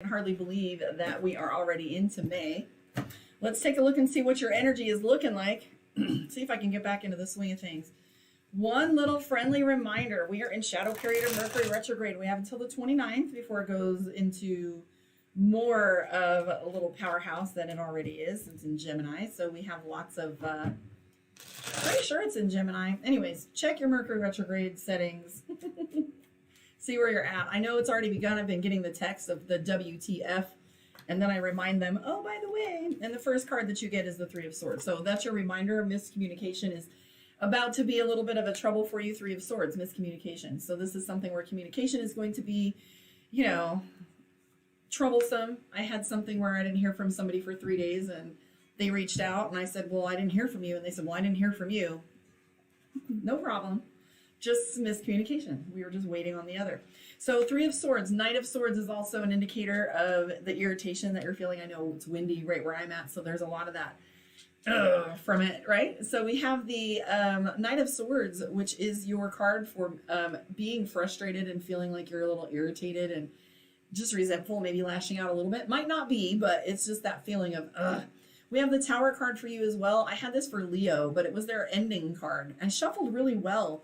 can hardly believe that we are already into May. Let's take a look and see what your energy is looking like. See if I can get back into the swing of things. One little friendly reminder, we are in shadow period of Mercury retrograde. We have until the 29th before it goes into more of a little powerhouse than it already is. It's in Gemini, so we have lots of, pretty sure it's in Gemini. Anyways, check your Mercury retrograde settings. See where you're at. I know it's already begun. I've been getting the text of the WTF, and then I remind them, oh, by the way, and the first card that you get is the Three of Swords. So that's your reminder. Miscommunication is about to be a little bit of a trouble for you. Three of Swords, miscommunication. So this is something where communication is going to be, troublesome. I had something where I didn't hear from somebody for 3 days, and they reached out, and I said, well, I didn't hear from you. And they said, well, I didn't hear from you. No problem. Just miscommunication. We were just waiting on the other. So Three of Swords, Knight of Swords is also an indicator of the irritation that you're feeling. I know it's windy right where I'm at, so there's a lot of that from it, right? So we have the Knight of Swords, which is your card for being frustrated and feeling like you're a little irritated and just resentful, maybe lashing out a little bit. Might not be, but it's just that feeling of We have the Tower card for you as well. I had this for Leo, but it was their ending card. I shuffled really well.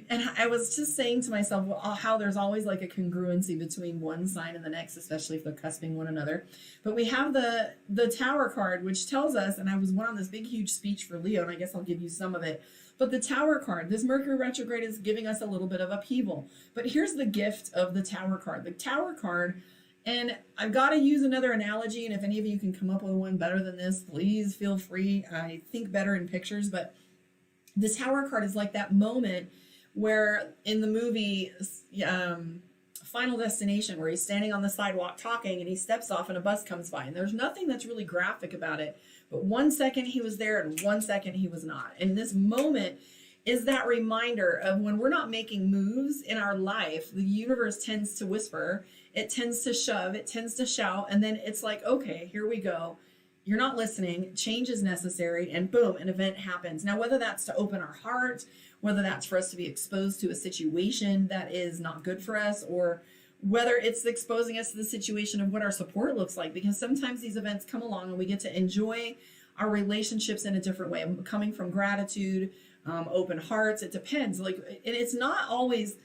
And I was just saying to myself, well, how there's always like a congruency between one sign and the next, especially if they're cusping one another. But we have the Tower card, which tells us, and I was went on this big, huge speech for Leo, and I guess I'll give you some of it. But the Tower card, this Mercury retrograde is giving us a little bit of upheaval. But here's the gift of the Tower card. The Tower card, and I've got to use another analogy, and if any of you can come up with one better than this, please feel free. I think better in pictures, but the Tower card is like that moment where in the movie Final Destination, where he's standing on the sidewalk talking and he steps off and a bus comes by, and there's nothing that's really graphic about it, but 1 second he was there and 1 second he was not. And this moment is that reminder of when we're not making moves in our life, the universe tends to whisper, it tends to shove, it tends to shout, and then it's like, okay, here we go. You're not listening, change is necessary, and boom, an event happens. Now, whether that's to open our heart, whether that's for us to be exposed to a situation that is not good for us, or whether it's exposing us to the situation of what our support looks like, because sometimes these events come along and we get to enjoy our relationships in a different way, coming from gratitude, open hearts. It depends. And it's not always,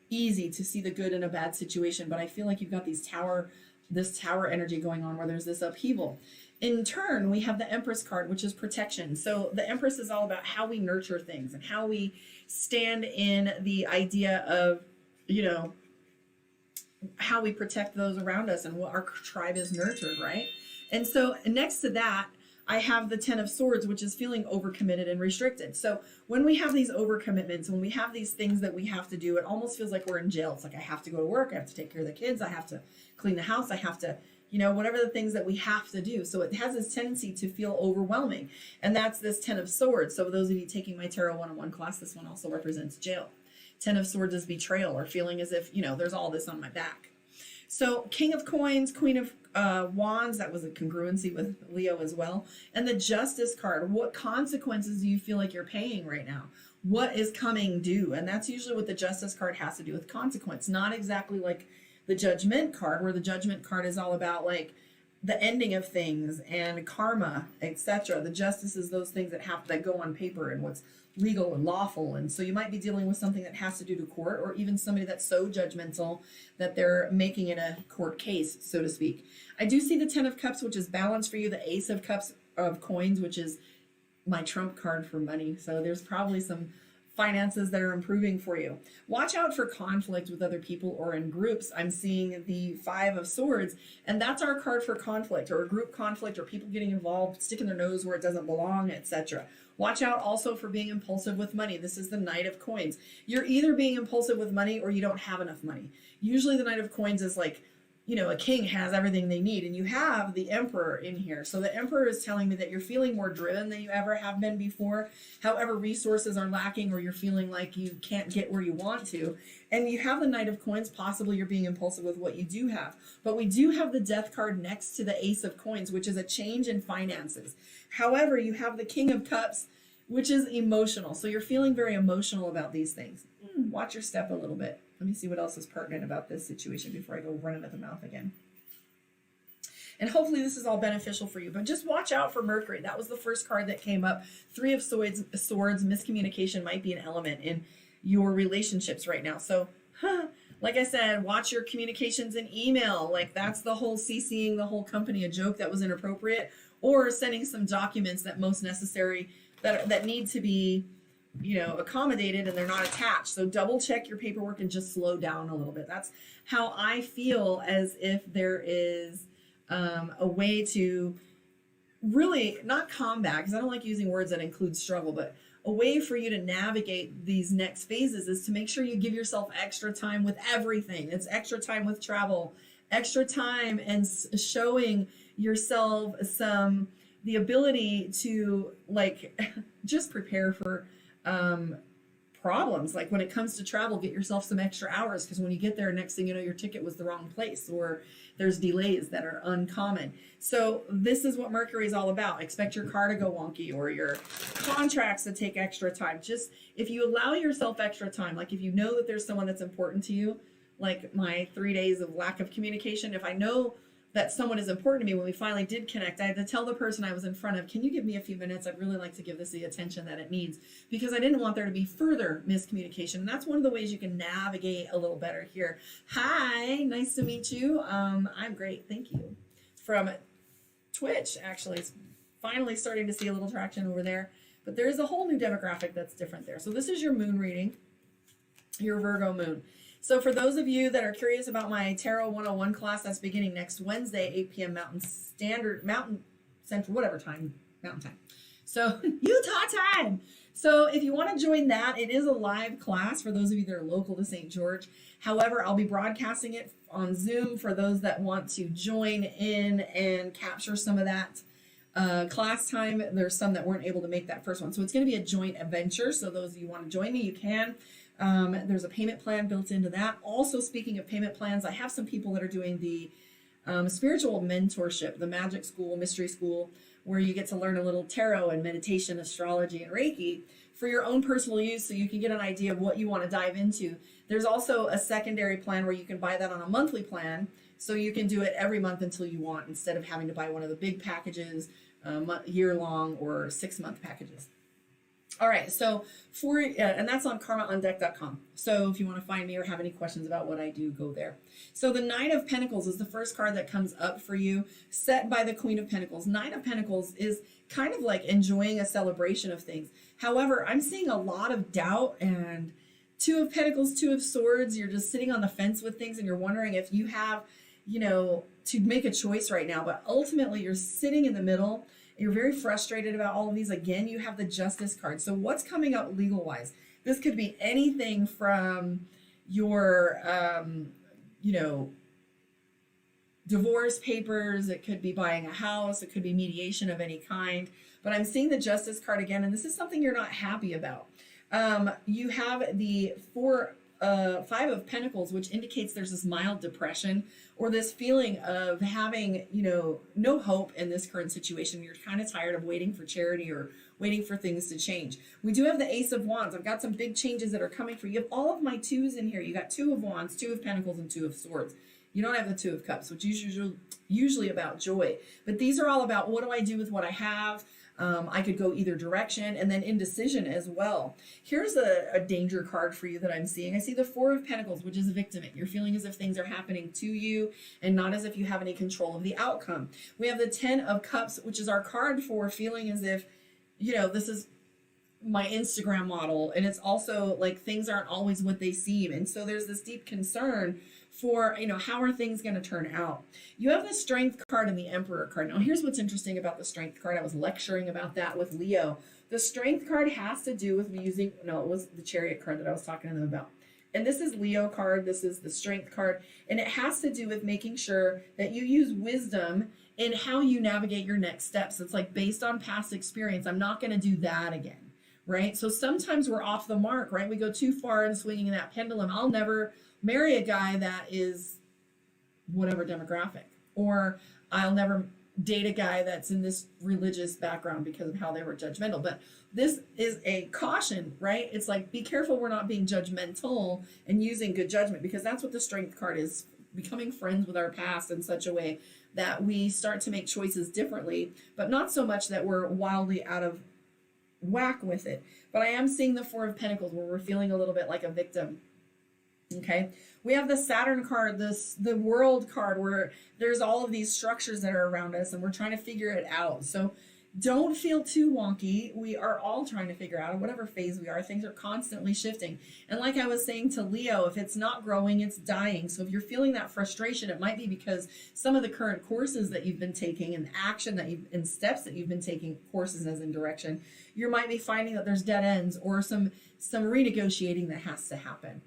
easy to see the good in a bad situation, but I feel like you've got this tower energy going on where there's this upheaval. In turn, we have the Empress card, which is protection. So the Empress is all about how we nurture things and how we stand in the idea of, how we protect those around us and what our tribe is nurtured, right? And so next to that, I have the Ten of Swords, which is feeling overcommitted and restricted. So when we have these overcommitments, when we have these things that we have to do, it almost feels like we're in jail. It's like I have to go to work, I have to take care of the kids, I have to clean the house, I have to, whatever the things that we have to do. So it has this tendency to feel overwhelming. And that's this Ten of Swords. So those of you taking my Tarot 101 class, this one also represents jail. Ten of Swords is betrayal, or feeling as if, there's all this on my back. So King of Coins, Queen of Wands, that was a congruency with Leo as well. And the Justice card, what consequences do you feel like you're paying right now? What is coming due? And that's usually what the Justice card has to do with consequence, not exactly like the Judgment card, where the Judgment card is all about like the ending of things and karma, etc. The Justice is those things that go on paper and what's legal and lawful. And so you might be dealing with something that has to do to court, or even somebody that's so judgmental that they're making it a court case, so to speak. I do see the Ten of Cups, which is balance for you, the Ace of Cups of Coins, which is my trump card for money. So there's probably some finances that are improving for you. Watch out for conflict with other people or in groups. I'm seeing the Five of Swords, and that's our card for conflict, or a group conflict, or people getting involved, sticking their nose where it doesn't belong, etc. Watch out also for being impulsive with money. This is the Knight of Coins. You're either being impulsive with money or you don't have enough money. Usually the Knight of Coins is like, a king has everything they need, and you have the Emperor in here. So the Emperor is telling me that you're feeling more driven than you ever have been before. However, resources are lacking, or you're feeling like you can't get where you want to. And you have the Knight of Coins, possibly you're being impulsive with what you do have. But we do have the Death card next to the Ace of Coins, which is a change in finances. However, you have the King of Cups, which is emotional. So you're feeling very emotional about these things. Watch your step a little bit. Let me see what else is pertinent about this situation before I go running at the mouth again. And hopefully this is all beneficial for you. But just watch out for Mercury. That was the first card that came up. Three of Swords, miscommunication might be an element in your relationships right now. So, like I said, watch your communications in email. Like that's the whole CCing the whole company a joke that was inappropriate, or sending some documents that most necessary that need to be, accommodated and they're not attached. So double check your paperwork and just slow down a little bit. That's how I feel, as if there is a way to really not combat, because I don't like using words that include struggle, but a way for you to navigate these next phases is to make sure you give yourself extra time with everything. It's extra time with travel, extra time and showing yourself the ability to just prepare for problems. Like when it comes to travel, get yourself some extra hours, because when you get there, next thing you know, your ticket was the wrong place, or there's delays that are uncommon. So this is what Mercury is all about. Expect your car to go wonky, or your contracts to take extra time. Just if you allow yourself extra time, like if you know that there's someone that's important to you, like my 3 days of lack of communication, if I know that someone is important to me, when we finally did connect, I had to tell the person I was in front of, can you give me a few minutes? I'd really like to give this the attention that it needs, because I didn't want there to be further miscommunication. And that's one of the ways you can navigate a little better here. Hi, nice to meet you. I'm great, thank you. From Twitch, actually, it's finally starting to see a little traction over there, but there is a whole new demographic that's different there. So this is your moon reading, your Virgo moon. So for those of you that are curious about my Tarot 101 class, that's beginning next Wednesday, 8 p.m. Mountain Central, whatever time, Mountain Time. So Utah time. So if you want to join that, it is a live class for those of you that are local to St. George. However, I'll be broadcasting it on Zoom for those that want to join in and capture some of that class time. There's some that weren't able to make that first one. So it's going to be a joint adventure. So those of you who want to join me, you can. There's a payment plan built into that. Also, speaking of payment plans, I have some people that are doing the spiritual mentorship, the magic school, mystery school, where you get to learn a little tarot and meditation, astrology, and Reiki for your own personal use, so you can get an idea of what you want to dive into. There's also a secondary plan where you can buy that on a monthly plan, so you can do it every month until you want, instead of having to buy one of the big packages, year-long or 6-month packages. All right, so and that's on karmaondeck.com. So if you want to find me or have any questions about what I do, go there. So the Nine of Pentacles is the first card that comes up for you, set by the Queen of Pentacles. Nine of Pentacles is kind of like enjoying a celebration of things. However, I'm seeing a lot of doubt, and Two of Pentacles, Two of Swords, you're just sitting on the fence with things and you're wondering if you have, to make a choice right now. But ultimately, you're sitting in the middle. You're very frustrated about all of these. Again, you have the Justice card. So what's coming up legal-wise? This could be anything from your, divorce papers. It could be buying a house. It could be mediation of any kind. But I'm seeing the Justice card again, and this is something you're not happy about. You have the Five of Pentacles, which indicates there's this mild depression, or this feeling of having, no hope in this current situation. You're kind of tired of waiting for charity or waiting for things to change. We do have the Ace of Wands. I've got some big changes that are coming for you. You have all of my twos in here. You got Two of Wands, Two of Pentacles, and Two of Swords. You don't have the Two of Cups, which is usually about joy. But these are all about, what do I do with what I have? I could go either direction, and then indecision as well. Here's a danger card for you that I'm seeing. I see the Four of Pentacles, which is victiming. You're feeling as if things are happening to you and not as if you have any control of the outcome. We have the Ten of Cups, which is our card for feeling as if, this is my Instagram model, and it's also like things aren't always what they seem. And so there's this deep concern for, how are things going to turn out? You have the Strength card and the Emperor card. Now, here's what's interesting about the Strength card. I was lecturing about that with Leo. The Strength card has to do with me using, it was the Chariot card that I was talking to them about. And this is Leo card. This is the Strength card. And it has to do with making sure that you use wisdom in how you navigate your next steps. It's like based on past experience. I'm not going to do that again, right? So sometimes we're off the mark, right? We go too far in swinging in that pendulum. I'll never marry a guy that is whatever demographic, or I'll never date a guy that's in this religious background because of how they were judgmental. But this is a caution, right? It's like, be careful we're not being judgmental and using good judgment, because that's what the Strength card is becoming friends with our past in such a way that we start to make choices differently, but not so much that we're wildly out of whack with it. But I am seeing the Four of Pentacles where we're feeling a little bit like a victim. Okay, we have the Saturn card, the World card, where there's all of these structures that are around us and we're trying to figure it out. So don't feel too wonky. We are all trying to figure out, in whatever phase we are, things are constantly shifting. And like I was saying to Leo, if it's not growing, it's dying. So if you're feeling that frustration, it might be because some of the current courses that you've been taking and action that you've, and steps that you've been taking, courses as in direction, you might be finding that there's dead ends or some renegotiating that has to happen.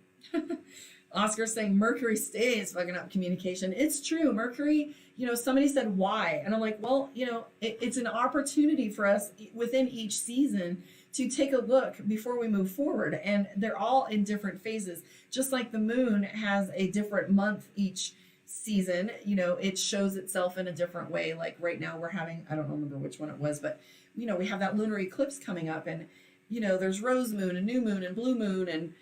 Oscar's saying Mercury stays fucking up communication. It's true. Mercury, somebody said why? And I'm like, well, it's an opportunity for us within each season to take a look before we move forward. And they're all in different phases. Just like the moon has a different month each season, it shows itself in a different way. Like right now we're having, I don't remember which one it was, but we have that lunar eclipse coming up, and there's rose moon and new moon and blue moon, and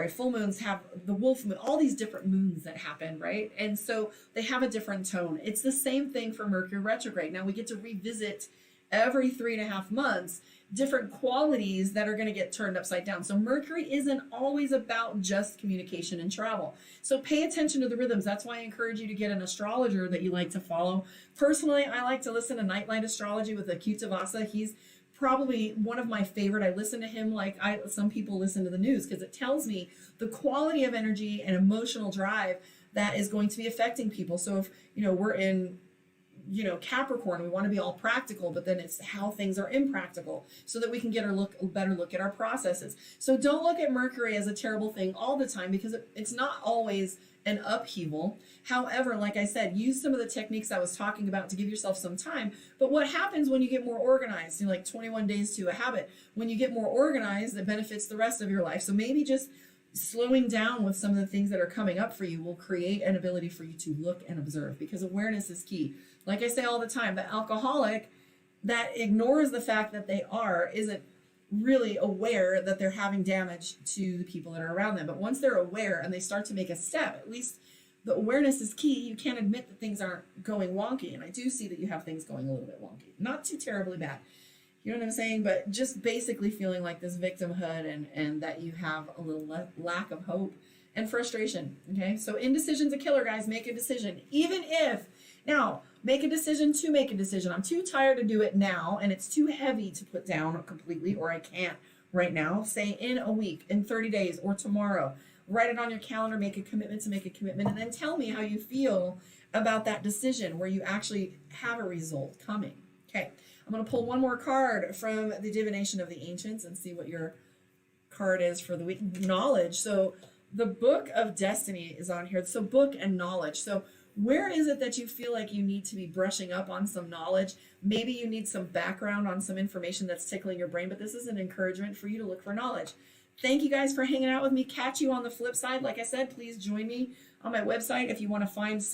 full moons have the wolf moon, all these different moons that happen, right? And so they have a different tone. It's the same thing for Mercury retrograde. Now we get to revisit every 3.5 months different qualities that are going to get turned upside down. So Mercury isn't always about just communication and travel. So pay attention to the rhythms. That's why I encourage you to get an astrologer that you like to follow. Personally, I like to listen to Nightlight Astrology with Acute Tavasa. He's probably one of my favorite. I listen to him like some people listen to the news, because it tells me the quality of energy and emotional drive that is going to be affecting people. So if we're in Capricorn, we want to be all practical, but then it's how things are impractical so that we can get a better look at our processes. So don't look at Mercury as a terrible thing all the time, because it's not always an upheaval. However, like I said, use some of the techniques I was talking about to give yourself some time. But what happens when you get more organized? Like 21 days to a habit. When you get more organized, it benefits the rest of your life. So maybe just slowing down with some of the things that are coming up for you will create an ability for you to look and observe, because awareness is key. Like I say all the time, the alcoholic that ignores the fact that they isn't really aware that they're having damage to the people that are around them. But once they're aware and they start to make a step, at least the awareness is key. You can't admit that things aren't going wonky. And I do see that you have things going a little bit wonky. Not too terribly bad. You know what I'm saying? But just basically feeling like this victimhood and that you have a little lack of hope and frustration. Okay? So indecision's a killer, guys. Make a decision. Even if, now, make a decision to make a decision. I'm too tired to do it now, and it's too heavy to put down completely, or I can't right now. Say in a week, in 30 days, or tomorrow. Write it on your calendar, make a commitment to make a commitment, and then tell me how you feel about that decision where you actually have a result coming. Okay, I'm going to pull one more card from the Divination of the Ancients and see what your card is for the week. Knowledge. So the Book of Destiny is on here. So book and knowledge. So where is it that you feel like you need to be brushing up on some knowledge? Maybe you need some background on some information that's tickling your brain, but this is an encouragement for you to look for knowledge. Thank you guys for hanging out with me. Catch you on the flip side. Like I said, please join me on my website if you want to find